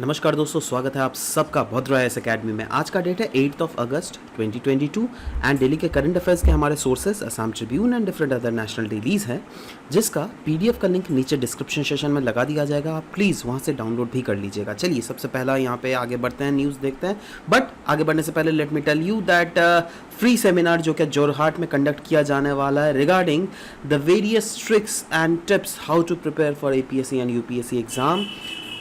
नमस्कार दोस्तों, स्वागत है आप सबका भद्र इस अकेडमी में। आज का डेट है 8 अगस्त 2022 एंड डेली के करंट अफेयर्स के हमारे sources Assam Tribune and different other national dailies हैं, जिसका पीडीएफ का लिंक नीचे डिस्क्रिप्शन सेशन में लगा दिया जाएगा। आप प्लीज़ वहां से डाउनलोड भी कर लीजिएगा। चलिए सबसे पहला यहाँ पे आगे बढ़ते हैं, न्यूज़ देखते हैं। बट आगे बढ़ने से पहले let me tell you that free seminar जो कि जोरहाट में कंडक्ट किया जाने वाला है regarding the various tricks and tips how to prepare for APSC and UPSC exam.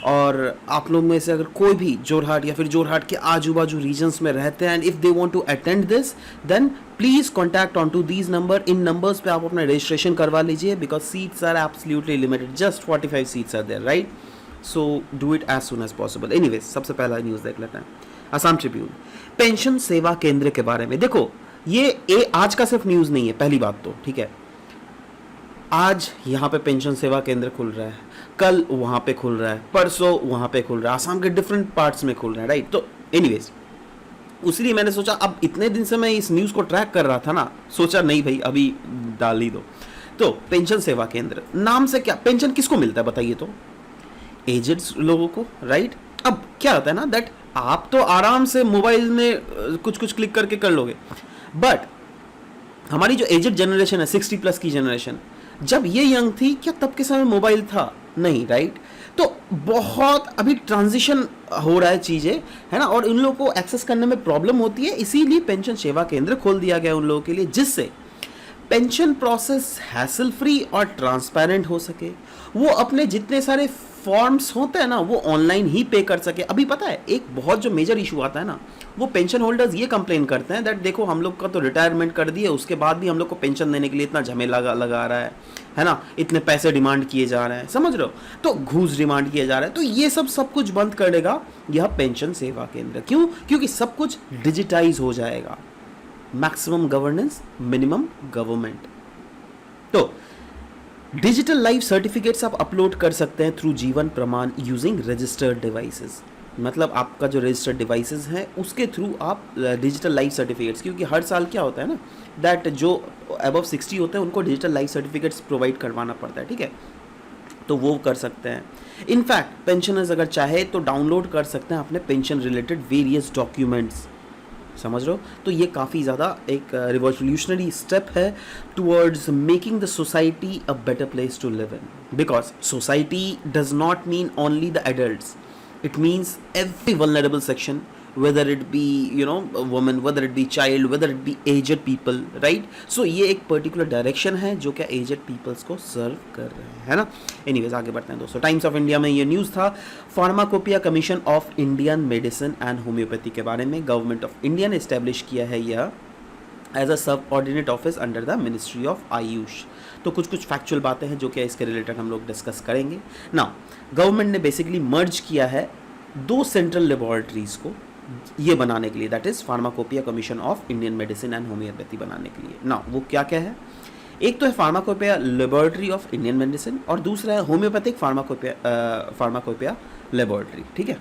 और आप लोग में से अगर कोई भी जोरहाट या फिर जोरहाट के आजू बाजू रीजन्स में रहते हैं and if they want to attend this then please contact on to these number. इन नंबर्स पे आप अपना रजिस्ट्रेशन करवा लीजिए because seats are absolutely limited, just 45 seats are there, right? So do it as soon as possible. Anyways सबसे पहला news देख लेते हैं असम ट्रिब्यून पेंशन सेवा केंद्र के बारे में। देखो ये आज का सिर्फ न्यूज़ नहीं है, पहली बात तो ठीक है। आज यहाँ पे पेंशन सेवा केंद्र खुल रहा है, कल वहाँ पे खुल रहा है, परसों वहाँ पे खुल रहा है, आसाम के डिफरेंट पार्ट्स में खुल रहा है, राइट? तो एनीवेज उसीलिए मैंने सोचा, अब इतने दिन से मैं इस न्यूज़ को ट्रैक कर रहा था ना, सोचा नहीं भाई अभी डाल ही दो। तो पेंशन सेवा केंद्र नाम से क्या पेंशन किसको मिलता है बताइए तो? एजेड लोगों को, राइट? अब क्या होता है ना दैट आप तो आराम से मोबाइल में कुछ कुछ क्लिक करके कर लोगे, बट हमारी जो एजेड जनरेशन है 60 प्लस की जनरेशन, जब ये यंग थी क्या तब के समय मोबाइल था? नहीं, राइट? तो बहुत अभी ट्रांजिशन हो रहा है चीज़ें, है ना, और इन लोगों को एक्सेस करने में प्रॉब्लम होती है। इसीलिए पेंशन सेवा केंद्र खोल दिया गया उन लोगों के लिए, जिससे पेंशन प्रोसेस हैसल फ्री और ट्रांसपेरेंट हो सके। वो अपने जितने सारे फॉर्म्स होते हैं ना वो ऑनलाइन ही पे कर सके। अभी पता है एक बहुत जो मेजर इशू आता है ना, वो पेंशन होल्डर्स ये कंप्लेन करते हैं दैट देखो हम लोग का तो रिटायरमेंट कर दिए, उसके बाद भी हम लोग को पेंशन देने के लिए इतना झमेला लगा रहा है ना, इतने पैसे डिमांड किए जा रहे हैं, समझ रहे हो? तो घूस डिमांड किए जा रहे हैं। तो ये सब कुछ बंद करेगा यह पेंशन सेवा केंद्र। क्यों? क्योंकि सब कुछ डिजिटाइज हो जाएगा। Maximum governance, minimum government. तो डिजिटल लाइफ सर्टिफिकेट्स आप अपलोड कर सकते हैं थ्रू जीवन प्रमाण यूजिंग रजिस्टर्ड डिवाइसेस। मतलब आपका जो रजिस्टर्ड डिवाइसेस हैं उसके थ्रू आप डिजिटल लाइफ सर्टिफिकेट्स, क्योंकि हर साल क्या होता है ना दैट जो अबव 60 होते हैं उनको डिजिटल लाइफ सर्टिफिकेट्स प्रोवाइड करवाना पड़ता है, ठीक है? तो वो कर सकते हैं। इनफैक्ट पेंशनर्स अगर चाहे तो डाउनलोड कर सकते हैं अपने पेंशन रिलेटेड वेरियस डॉक्यूमेंट्स, समझ रहे हो? तो ये काफ़ी ज़्यादा एक रिवॉल्यूशनरी स्टेप है towards making the society a better place to live in, because society does not mean only the adults, it means every vulnerable section, whether it be a woman, whether it be child, whether it be aged people, right? So ये एक particular direction है जो क्या aged peoples को सर्व कर रहे हैं, है ना? एनीवेज आगे बढ़ते हैं दोस्तों। टाइम्स ऑफ इंडिया में ये न्यूज़ था pharmacopoeia commission of Indian medicine and homeopathy के बारे में। गवर्नमेंट ऑफ इंडिया ने इस्टेब्लिश किया है यह एज अ सब ordinate office under the ministry of Ayush. तो कुछ फैक्चुअल बातें हैं जो कि इसके रिलेटेड हम लोग डिस्कस करेंगे ना। गवर्नमेंट ने बेसिकली मर्ज किया है दो सेंट्रल लेबोरेटरीज को ये बनाने के लिए, that is pharmacopoeia commission of Indian medicine and homeopathy बनाने के लिए ना। वो क्या क्या है? एक तो है pharmacopoeia laboratory of Indian medicine और दूसरा है होम्योपैथिक फार्माकोपिया लेबोरेटरी, ठीक है?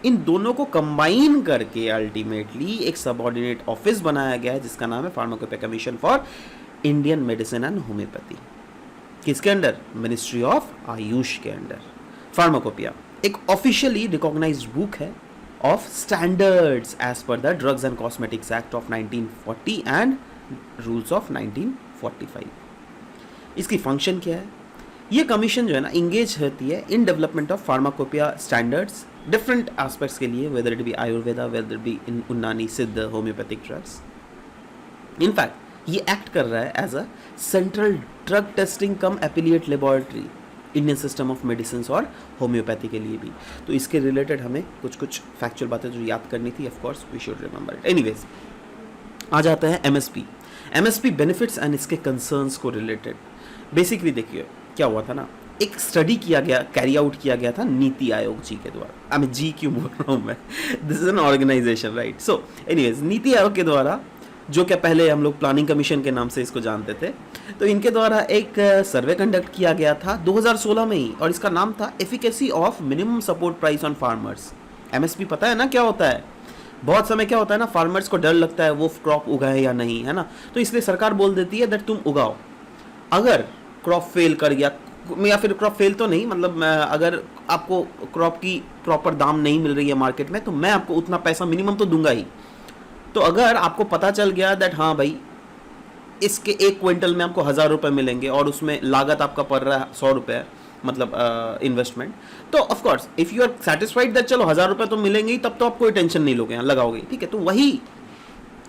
इन दोनों को कंबाइन करके अल्टीमेटली एक सबऑर्डिनेट ऑफिस बनाया गया है जिसका नाम है pharmacopoeia commission for Indian medicine and homoeopathy. किसके अंडर? मिनिस्ट्री ऑफ आयुष के अंडर। फार्माकोपिया एक ऑफिशियली रिकॉग्नाइज्ड बुक है of standards as per the drugs and cosmetics act of 1940 and rules of 1945। इसकी फंक्शन क्या है? ये कमीशन जो है ना इंगेज रहती है in development of pharmacopoeia standards different aspects के लिए, whether it be Ayurveda, whether it be in Unani Siddha homeopathic drugs. In fact ये एक्ट कर रहा है as a central drug testing cum affiliate laboratory Indian system of medicine और homeopathy के लिए भी। तो इसके रिलेटेड हमें कुछ फैक्चुअल बातें जो याद करनी थी, of course we should remember it. Anyways आ जाता है एमएसपी बेनिफिट्स एंड इसके कंसर्न्स को रिलेटेड। बेसिकली देखिए क्या हुआ था ना, एक स्टडी किया गया, कैरी आउट किया गया था नीति आयोग जी के द्वारा। आई मीन जी क्यों बोल रहा हूँ मैं, this is an organisation, right? So anyways NITI Aayog के द्वारा, जो क्या पहले हम लोग प्लानिंग कमीशन के नाम से इसको जानते थे, तो इनके द्वारा एक सर्वे कंडक्ट किया गया था 2016 में ही, और इसका नाम था efficacy of minimum support price on farmers. MSP पता है ना क्या होता है? बहुत समय क्या होता है ना, फार्मर्स को डर लगता है वो क्रॉप उगाए या नहीं, है ना? तो इसलिए सरकार बोल देती है दैट तुम उगाओ, अगर क्रॉप फेल कर गया, या फिर क्रॉप फेल तो नहीं, मतलब अगर आपको क्रॉप की प्रॉपर दाम नहीं मिल रही है मार्केट में, तो मैं आपको उतना पैसा मिनिमम तो दूंगा ही। तो अगर आपको पता चल गया दैट हाँ भाई इसके 1 क्विंटल में आपको 1000 रुपये मिलेंगे और उसमें लागत आपका पड़ रहा है 100 रुपये, मतलब इन्वेस्टमेंट, तो of course if you are satisfied that चलो 1000 रुपये तो मिलेंगे ही, तब तो आप कोई टेंशन नहीं लोगे, लगाओगे, ठीक है। तो वही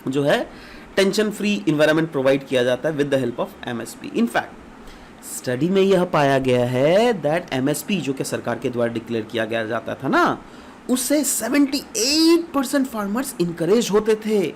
जो है टेंशन फ्री इन्वायरमेंट प्रोवाइड किया जाता है with the help of MSP. In fact study में यह पाया गया है दैट एमएसपी जो कि सरकार के द्वारा डिक्लेयर किया गया जाता था ना, उससे 78% फार्मर्स इंकरेज होते थे।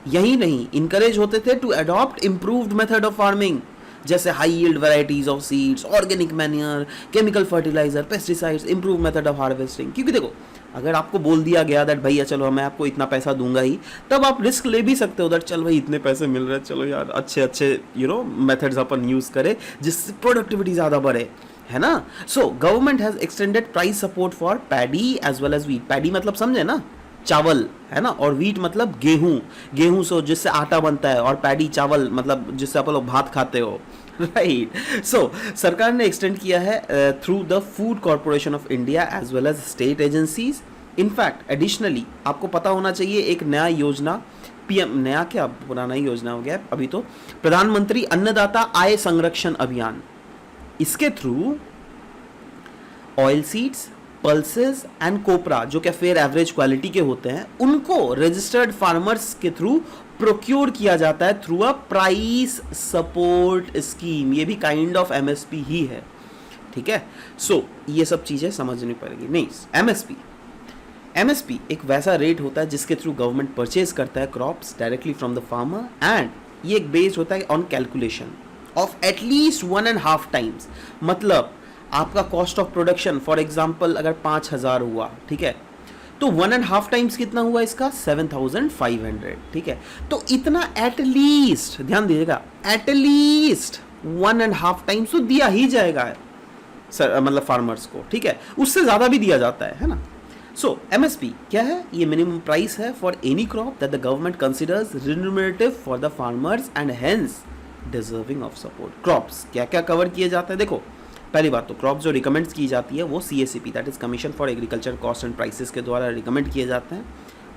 यही नहीं, इंकरेज होते थे to adopt improved method of farming, जैसे high yield varieties of seeds, organic manure, chemical fertiliser, pesticides, improve method of harvesting. क्योंकि देखो अगर आपको बोल दिया गया दैट भैया चलो मैं आपको इतना पैसा दूंगा ही, तब आप रिस्क ले भी सकते हो दैट चल भाई इतने पैसे मिल रहे हैं, चलो यार अच्छे अच्छे मेथड्स अपन यूज करें जिससे प्रोडक्टिविटी ज़्यादा बढ़े, है ना। So government has extended price support for paddy as well as wheat. Paddy मतलब समझे ना, चावल, है ना, और वीट मतलब गेहूं, गेहूं सो जिससे आटा बनता है, और पैडी चावल मतलब जिससे आप लोग भात खाते हो, राइट। सो सरकार ने एक्सटेंड किया है through the Food Corporation of India as well as state agencies. In fact additionally आपको पता होना चाहिए एक नया योजना, पीएम, नया क्या पुराना ही योजना हो गया अभी तो, प्रधानमंत्री अन्नदाता आय संरक्षण अभियान। इसके through oil seeds, pulses and copra जो कि फेयर एवरेज क्वालिटी के होते हैं, उनको रजिस्टर्ड फार्मर्स के थ्रू प्रोक्योर किया जाता है through a price support scheme. ये भी काइंड ऑफ एमएसपी ही है, ठीक है। सो ये सब चीजें समझनी पड़ेगी। नहीं, एमएसपी एक वैसा रेट होता है जिसके थ्रू गवर्नमेंट परचेज करता है crops directly from the farmer, and ये एक बेस्ड होता है on calculation of at least 1.5 times. मतलब आपका cost of production for example अगर 5000 हुआ, ठीक है, तो 1.5 टाइम्स कितना हुआ इसका 7500, ठीक है। तो इतना एटलीस्ट, ध्यान दीजिएगा, एटलीस्ट 1.5 टाइम्स तो दिया ही जाएगा सर, मतलब फार्मर्स को, ठीक है, उससे ज्यादा भी दिया जाता है ना। सो एमएसपी क्या है? ये मिनिमम प्राइस है for any crop that the government considers remunerative for the farmers and hence deserving of support. Crops क्या क्या कवर किए जाते हैं? देखो पहली बात तो क्रॉप जो रिकमेंड की जाती है वो CACP that is commission for agriculture cost and prices के द्वारा रिकमेंड किए जाते हैं।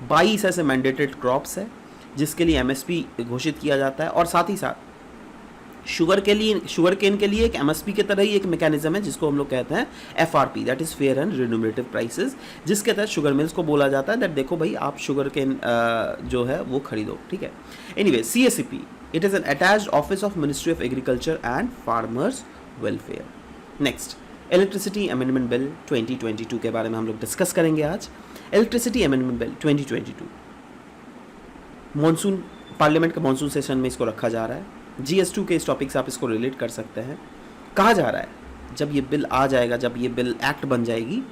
22 ऐसे मैंडेटेड क्रॉप्स है जिसके लिए MSP घोषित किया जाता है, और साथ ही साथ शुगर केन के लिए एक MSP के तरह ही एक मैकेनिज्म है जिसको हम लोग कहते हैं FRP that is fair and remunerative prices, जिसके तहत शुगर मिल्स को बोला जाता है दैट देखो भाई आप शुगर केन जो है वो खरीदो, ठीक है। Anyway CACP it is an attached office of ministry of agriculture and farmers welfare. Next, electricity amendment bill 2022 के बारे में हम लोग डिस्कस करेंगे आज। Electricity amendment bill 2022 monsoon, parliament के मॉनसून सेशन में इसको रखा जा रहा है। GS2 के इस टॉपिक से आप इसको रिलेट कर सकते हैं। कहा जा रहा है जब ये बिल आ जाएगा, जब ये बिल एक्ट बन जाएगी,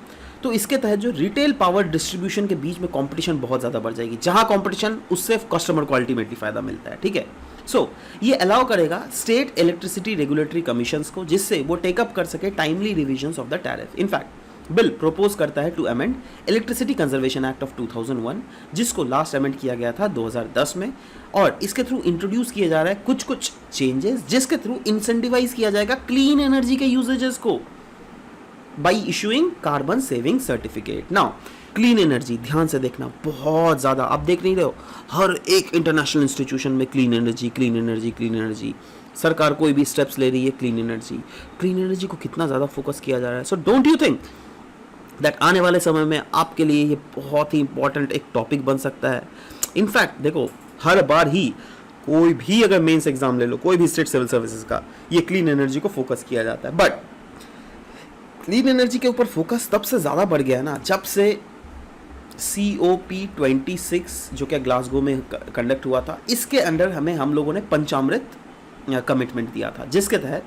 तो इसके तहत जो रिटेल पावर डिस्ट्रीब्यूशन के बीच में कंपटीशन बहुत ज़्यादा बढ़ जाएगी। जहां कंपटीशन उससे कस्टमर को अल्टीमेटली फायदा मिलता है, ठीक है। सो ये अलाउ करेगा स्टेट इलेक्ट्रिसिटी रेगुलेटरी कमीशंस को, जिससे वो टेकअप कर सके timely revisions of the tariff. In fact bill propose करता है to amend Electricity Conservation Act of 2001, जिसको लास्ट अमेंड किया गया था 2010 में, और इसके थ्रू इंट्रोड्यूस किया जा रहा है कुछ चेंजेस जिसके थ्रू इंसेंटिवाइज किया जाएगा क्लीन एनर्जी के यूजेजेस को by issuing carbon saving certificate. Now clean energy ध्यान से देखना, बहुत ज़्यादा आप देख नहीं रहे हो, हर एक इंटरनेशनल इंस्टीट्यूशन में क्लीन एनर्जी, सरकार कोई भी स्टेप्स ले रही है क्लीन एनर्जी को कितना ज़्यादा फोकस किया जा रहा है। So don't you think that आने वाले समय में आपके लिए ये बहुत ही इंपॉर्टेंट एक टॉपिक बन सकता है। इनफैक्ट देखो हर बार ही कोई भी अगर मेंस एग्जाम ले लो, कोई भी स्टेट सिविल सर्विसेज का, ये क्लीन एनर्जी को फोकस किया जाता है। बट क्लीन एनर्जी के ऊपर फोकस तब से ज़्यादा बढ़ गया है ना जब से COP26 जो कि ग्लासगो में कंडक्ट हुआ था, इसके अंडर हम लोगों ने पंचामृत कमिटमेंट दिया था, जिसके तहत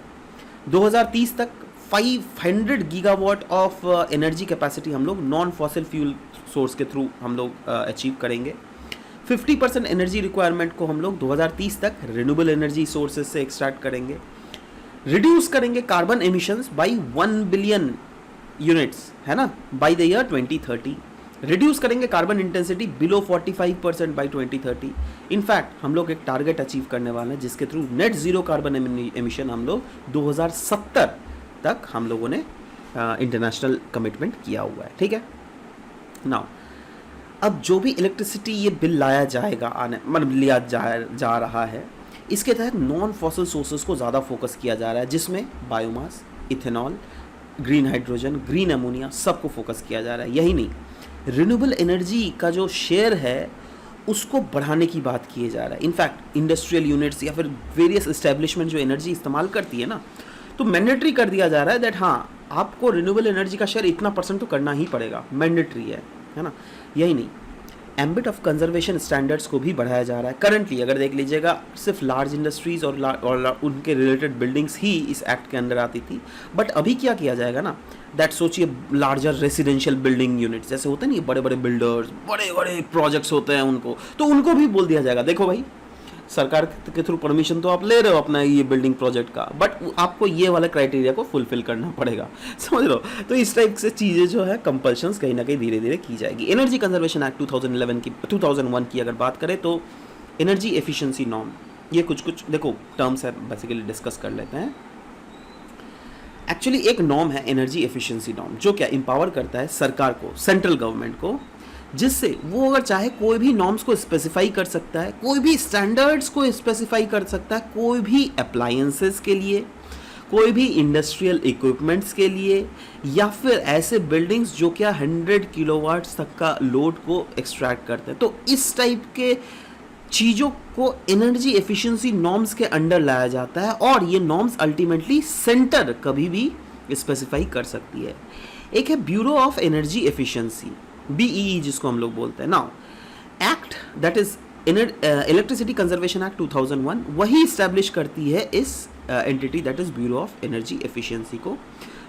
2030 तक 500 गीगावाट ऑफ एनर्जी कैपेसिटी हम लोग नॉन फॉसिल फ्यूल सोर्स के थ्रू हम लोग अचीव करेंगे। 50% एनर्जी रिक्वायरमेंट को हम लोग 2030 तक रिन्यूएबल एनर्जी सोर्सेज से एक्सट्रैक्ट करेंगे। रिड्यूस करेंगे carbon emissions by 1 billion units, है ना, बाई द ईयर 2030। रिड्यूस करेंगे carbon intensity below 45% by 2030। In fact हम लोग एक टारगेट अचीव करने वाले हैं जिसके through net zero carbon emission हम लोग 2070 तक हम लोगों ने इंटरनेशनल कमिटमेंट किया हुआ है, ठीक है। नाउ अब जो भी इलेक्ट्रिसिटी ये बिल लाया जाएगा, आने मतलब लिया जा रहा है, इसके तहत नॉन फॉसिल सोर्सेज को ज़्यादा फोकस किया जा रहा है, जिसमें biomass, ethanol, green hydrogen, green ammonia सबको फोकस किया जा रहा है। यही नहीं, रिन्यूएबल एनर्जी का जो शेयर है उसको बढ़ाने की बात किए जा रहा है। इनफैक्ट इंडस्ट्रियल यूनिट्स या फिर वेरियस इस्टेब्लिशमेंट जो एनर्जी इस्तेमाल करती है ना, तो मैंडेटरी कर दिया जा रहा है दैट हाँ आपको रिन्यूएबल एनर्जी का शेयर इतना % तो करना ही पड़ेगा, मैंडेटरी है ना। यही नहीं, एम्बिट ऑफ कंजर्वेशन स्टैंडर्ड्स को भी बढ़ाया जा रहा है। करंटली अगर देख लीजिएगा सिर्फ लार्ज इंडस्ट्रीज और उनके रिलेटेड बिल्डिंग्स ही इस एक्ट के अंदर आती थी, बट अभी क्या किया जाएगा ना, दैट सोचिए लार्जर रेसिडेंशियल बिल्डिंग यूनिट्स जैसे होते हैं नहीं, बड़े बड़े बिल्डर्स, बड़े बड़े प्रोजेक्ट्स होते हैं उनको, तो उनको भी बोल दिया जाएगा देखो भाई सरकार के थ्रू परमिशन तो आप ले रहे हो अपना ये बिल्डिंग प्रोजेक्ट का, बट आपको ये वाला क्राइटेरिया को फुलफिल करना पड़ेगा, समझ लो। तो इस टाइप से चीज़ें जो है कंपल्शंस कहीं ना कहीं धीरे धीरे की जाएगी। एनर्जी कंजर्वेशन एक्ट 2001 की अगर बात करें तो एनर्जी एफिशिएंसी नॉर्म, ये कुछ देखो टर्म्स है, बेसिकली डिस्कस कर लेते हैं। एक्चुअली एक नॉर्म है एनर्जी एफिशिएंसी नॉर्म, जो क्या इंपावर करता है सरकार को, सेंट्रल गवर्नमेंट को, जिससे वो अगर चाहे कोई भी नॉर्म्स को स्पेसिफाई कर सकता है, कोई भी स्टैंडर्ड्स को स्पेसिफाई कर सकता है, कोई भी अप्लायंसेस के लिए, कोई भी इंडस्ट्रियल इक्विपमेंट्स के लिए, या फिर ऐसे बिल्डिंग्स जो क्या 100 किलोवाट्स तक का लोड को एक्सट्रैक्ट करते हैं। तो इस टाइप के चीज़ों को एनर्जी एफिशिएंसी नॉर्म्स के अंडर लाया जाता है, और ये नॉर्म्स अल्टीमेटली सेंटर कभी भी स्पेसिफाई कर सकती है। एक है bureau of Energy efficiency, BEE जिसको हम लोग बोलते हैं। Now act that is electricity Conservation act 2001 वही इस्टेब्लिश करती है इस entity that is bureau of Energy efficiency को,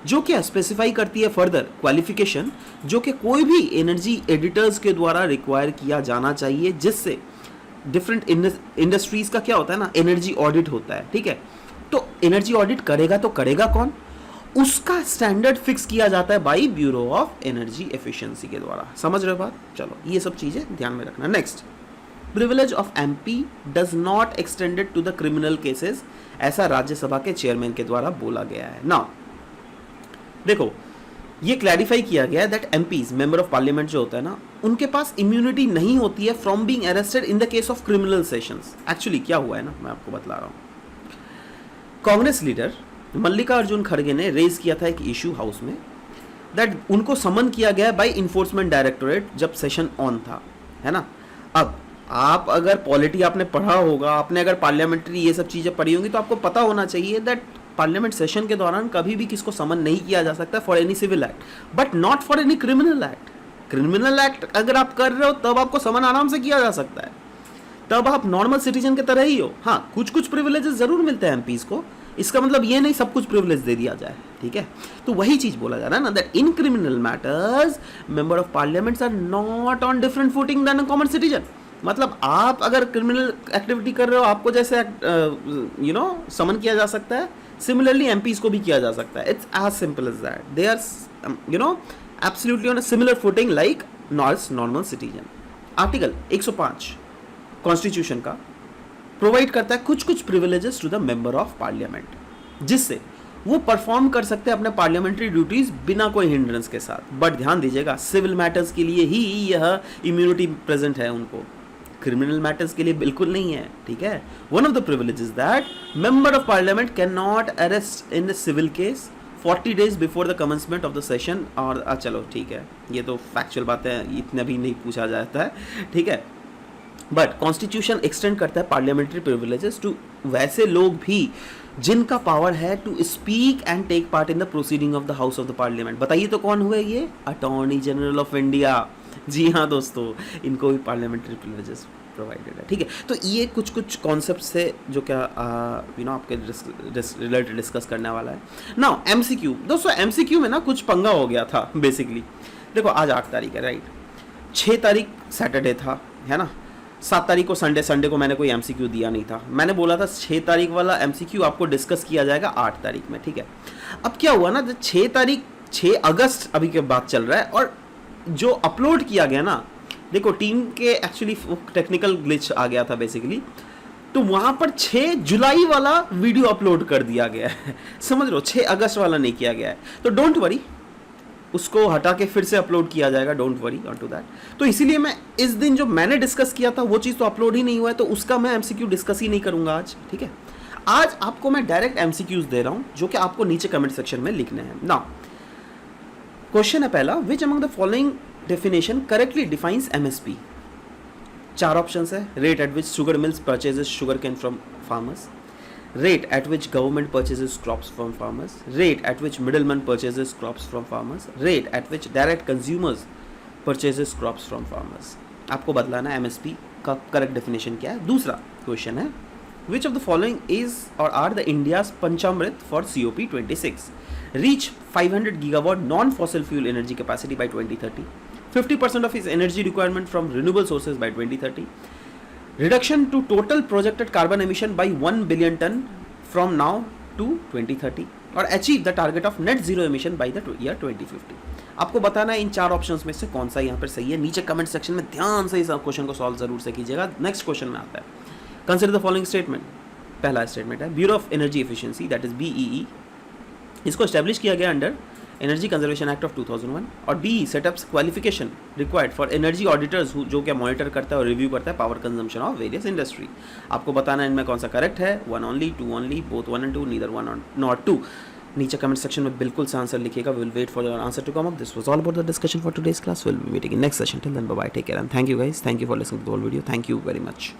जो क्या स्पेसिफाई करती है फर्दर क्वालिफिकेशन जो कि कोई भी एनर्जी एडिटर्स के द्वारा रिक्वायर किया जाना चाहिए, जिससे डिफरेंट इंडस्ट्रीज का क्या होता है ना, एनर्जी ऑडिट होता है, ठीक है। तो एनर्जी ऑडिट करेगा तो करेगा कौन, उसका स्टैंडर्ड फिक्स किया जाता है by Bureau of Energy Efficiency के द्वारा। समझ रहे हो बात? चलो ये सब चीजें ध्यान में रखना। Next, privilege of MP does not extended to the criminal cases, ऐसा राज्यसभा के चेयरमैन के द्वारा बोला गया है। नाउ देखो ये क्लैरिफाई किया गया है that MPs member of parliament जो होता है ना, उनके पास इम्यूनिटी नहीं होती है from being arrested in the case of criminal sessions. Actually क्या हुआ है ना, मैं आपको बतला रहा हूँ। कांग्रेस लीडर मल्लिकार्जुन खड़गे ने रेज किया था एक इशू हाउस में दैट उनको समन किया गया बाय इन्फोर्समेंट डायरेक्टोरेट जब सेशन ऑन था, है ना। अब आप अगर पॉलिटी आपने पढ़ा होगा, आपने अगर पार्लियामेंट्री ये सब चीज़ें पढ़ी होंगी, तो आपको पता होना चाहिए दैट पार्लियामेंट सेशन के दौरान कभी भी किसको समन नहीं किया जा सकता for any civil act, but not for any criminal act. Criminal act अगर आप कर रहे हो तब आपको समन आराम से किया जा सकता है, तब आप नॉर्मल सिटीजन के तरह ही हो। हाँ, कुछ कुछ प्रिविलेजेस जरूर मिलते हैं एमपीज को, इसका मतलब ये नहीं सब कुछ प्रिविलेज दे दिया जाए, ठीक है। तो वही चीज बोला जा रहा है ना that in criminal matters member of parliaments are not on different footing than a common citizen. मतलब आप अगर क्रिमिनल एक्टिविटी कर रहे हो, आपको जैसे समन किया जा सकता है, सिमिलरली एमपीज को भी किया जा सकता है। It's as simple as that, they are absolutely on a similar footing like normal citizen. Article 105 constitution का प्रोवाइड करता है कुछ कुछ privileges to the member of parliament, जिससे वो परफॉर्म कर सकते हैं अपने पार्लियामेंट्री ड्यूटीज बिना कोई हिंड्रेंस के साथ। बट ध्यान दीजिएगा, सिविल मैटर्स के लिए ही यह इम्यूनिटी प्रेजेंट है उनको, क्रिमिनल मैटर्स के लिए बिल्कुल नहीं है, ठीक है। One of the privileges that member of parliament can not arrest in civil case 40 days before the commencement of the session. और चलो ठीक है, ये तो फैक्चुअल बात है, इतना भी नहीं पूछा जाता है, ठीक है। बट कॉन्स्टिट्यूशन एक्सटेंड करता है पार्लियामेंट्री प्रिविलेजेस टू वैसे लोग भी जिनका पावर है to speak and take part in the proceeding of the house of the parliament. बताइए तो कौन हुए ये? Attorney general of India. जी हाँ दोस्तों, इनको भी पार्लियामेंट्री प्रिविलेजेस प्रोवाइडेड है, ठीक है। तो ये कुछ कुछ कॉन्सेप्ट से जो क्या आपके रिलेटेड डिस्कस करने वाला है। नाउ एमसीक्यू दोस्तों, एमसीक्यू में ना कुछ पंगा हो गया था बेसिकली। देखो आज 8 तारीख है, राइट, 6 तारीख सैटरडे था, है ना, 7 तारीख को संडे को मैंने कोई एमसीक्यू दिया नहीं था। मैंने बोला था 6 तारीख वाला एमसीक्यू आपको डिस्कस किया जाएगा 8 तारीख में, ठीक है। अब क्या हुआ ना, 6 अगस्त अभी के बाद चल रहा है, और जो अपलोड किया गया ना, देखो टीम के एक्चुअली टेक्निकल ग्लिच आ गया था बेसिकली, तो वहां पर 6 जुलाई वाला वीडियो अपलोड कर दिया गया है, समझ लो 6 अगस्त वाला नहीं किया गया है। तो डोंट वरी, उसको हटा के फिर से अपलोड किया जाएगा, don't worry on to that. तो इसीलिए मैं इस दिन जो मैंने डिस्कस किया था वो चीज़ तो अपलोड ही नहीं हुआ है, तो उसका मैं एमसीक्यू डिस्कस ही नहीं करूंगा आज, ठीक है। आज आपको मैं डायरेक्ट एमसीक्यूज दे रहा हूं जो कि आपको नीचे कमेंट सेक्शन में लिखने हैं। नाउ क्वेश्चन है पहला, which among the following definition correctly defines MSP. 4 options है, rate at which sugar mills purchases sugar cane from farmers, rate at which government purchases crops from farmers, rate at which middleman purchases crops from farmers, rate at which direct consumers purchases crops from farmers। आपको बतलाना है MSP का correct definition क्या है। दूसरा question है, which of the following is or are the India's Panchamrit for COP26? Reach 500 gigawatt non-fossil fuel energy capacity by 2030, 50% of its energy requirement from renewable sources by 2030, reduction to total projected carbon emission by 1 billion ton from now to 2030, और achieve the target of net zero emission by the year 2050। आपको बताना है इन 4 options में से कौन सा यहाँ पर सही है। नीचे कमेंट सेक्शन में ध्यान से इस क्वेश्चन को सॉल्व जरूर से कीजिएगा। नेक्स्ट क्वेश्चन में आता है, कंसिडर द फॉलोइंग स्टेटमेंट। पहला स्टेटमेंट है, bureau of Energy efficiency that is BEE, इसको एस्टेब्लिश किया गया under energy conservation Act of 2001, और BE setups qualification required for energy auditors जो क्या मॉनिटर करता है और रिव्यू करता है power consumption of various industry. आपको बताना है इनमें कौन सा करेक्ट है, 1 only, 2 only, both 1 and 2, neither 1 not 2। नीचे कमेंट सेक्शन में बिल्कुल से आंसर लिखिएगा। We will wait for your answer to come up. This was all about the discussion for today's class. Will be meeting in next session. Till then bye bye, take care and thank you guys, thank you for listening to the whole video, thank you very much.